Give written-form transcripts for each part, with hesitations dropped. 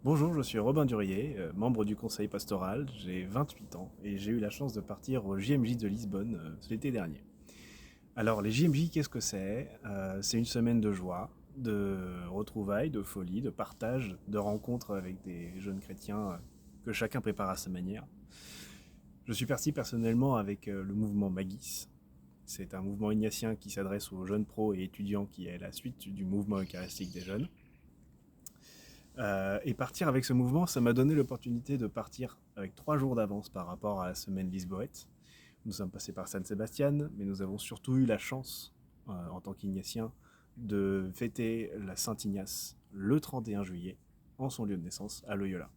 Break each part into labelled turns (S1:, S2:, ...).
S1: Bonjour, je suis Robin Durier, membre du conseil pastoral, j'ai 28 ans et j'ai eu la chance de partir au JMJ de Lisbonne l'été dernier. Alors les JMJ, qu'est-ce que c'est? C'est une semaine de joie, de retrouvailles, de folie, de partage, de rencontres avec des jeunes chrétiens que chacun prépare à sa manière. Je suis parti personnellement avec le mouvement Magis. C'est un mouvement ignatien qui s'adresse aux jeunes pros et étudiants qui est la suite du mouvement eucharistique des jeunes. Et partir avec ce mouvement, ça m'a donné l'opportunité de partir avec 3 jours d'avance par rapport à la semaine lisboète. Nous sommes passés par San Sebastian, mais nous avons surtout eu la chance, en tant qu'Ignatiens, de fêter la Saint-Ignace le 31 juillet, en son lieu de naissance, à Loyola.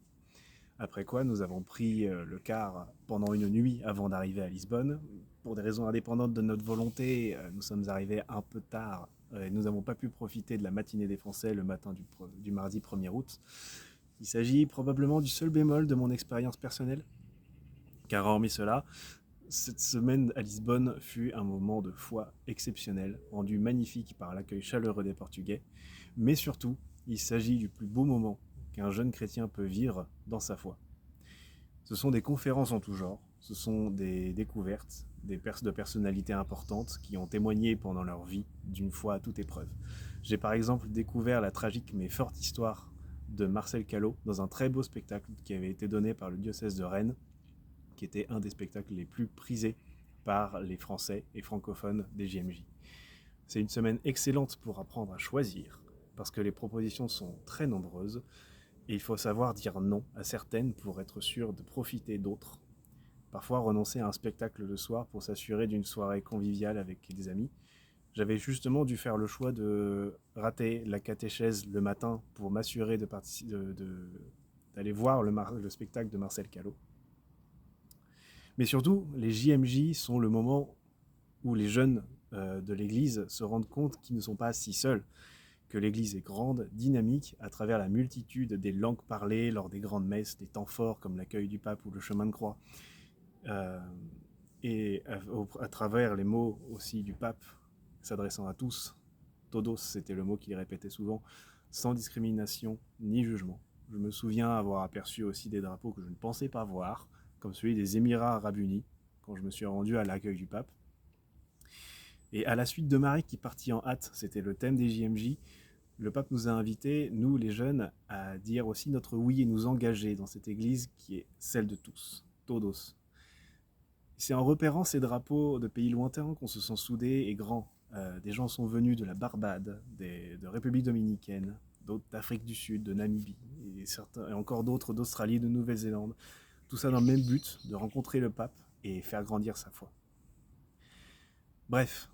S1: Après quoi, nous avons pris le car pendant une nuit avant d'arriver à Lisbonne. Pour des raisons indépendantes de notre volonté, nous sommes arrivés un peu tard et nous n'avons pas pu profiter de la matinée des Français le matin du mardi 1er août. Il s'agit probablement du seul bémol de mon expérience personnelle, car hormis cela, cette semaine à Lisbonne fut un moment de foi exceptionnel, rendu magnifique par l'accueil chaleureux des Portugais, mais surtout, il s'agit du plus beau moment qu'un jeune chrétien peut vivre dans sa foi. Ce sont des conférences en tout genre, ce sont des découvertes, de personnalités importantes qui ont témoigné pendant leur vie d'une foi à toute épreuve. J'ai par exemple découvert la tragique mais forte histoire de Marcel Callot dans un très beau spectacle qui avait été donné par le diocèse de Rennes, qui était un des spectacles les plus prisés par les Français et francophones des JMJ. C'est une semaine excellente pour apprendre à choisir, parce que les propositions sont très nombreuses, et il faut savoir dire non à certaines pour être sûr de profiter d'autres. Parfois renoncer à un spectacle le soir pour s'assurer d'une soirée conviviale avec des amis. J'avais justement dû faire le choix de rater la catéchèse le matin pour m'assurer d'aller voir le spectacle de Marcel Callot. Mais surtout, les JMJ sont le moment où les jeunes de l'Église se rendent compte qu'ils ne sont pas si seuls, que l'Église est grande, dynamique, à travers la multitude des langues parlées lors des grandes messes, des temps forts comme l'accueil du pape ou le chemin de croix, et à travers les mots aussi du pape s'adressant à tous. Todos, c'était le mot qu'il répétait souvent, sans discrimination ni jugement. Je me souviens avoir aperçu aussi des drapeaux que je ne pensais pas voir, comme celui des Émirats Arabes Unis, quand je me suis rendu à l'accueil du pape. Et à la suite de Marie qui partit en hâte, c'était le thème des JMJ, le pape nous a invités, nous les jeunes, à dire aussi notre oui et nous engager dans cette église qui est celle de tous, todos. C'est en repérant ces drapeaux de pays lointains qu'on se sent soudés et grands. Des gens sont venus de la Barbade, de République dominicaine, d'autres d'Afrique du Sud, de Namibie, et encore d'autres d'Australie, de Nouvelle-Zélande. Tout ça dans le même but, de rencontrer le pape et faire grandir sa foi. Bref,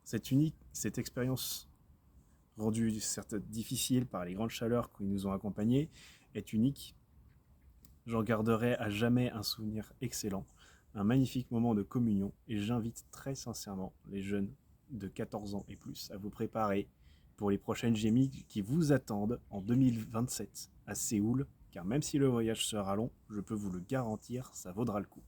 S1: cette expérience rendue certes difficile par les grandes chaleurs qui nous ont accompagnés, est unique. J'en garderai à jamais un souvenir excellent, un magnifique moment de communion, et j'invite très sincèrement les jeunes de 14 ans et plus à vous préparer pour les prochaines GMI qui vous attendent en 2027 à Séoul, car même si le voyage sera long, je peux vous le garantir, ça vaudra le coup.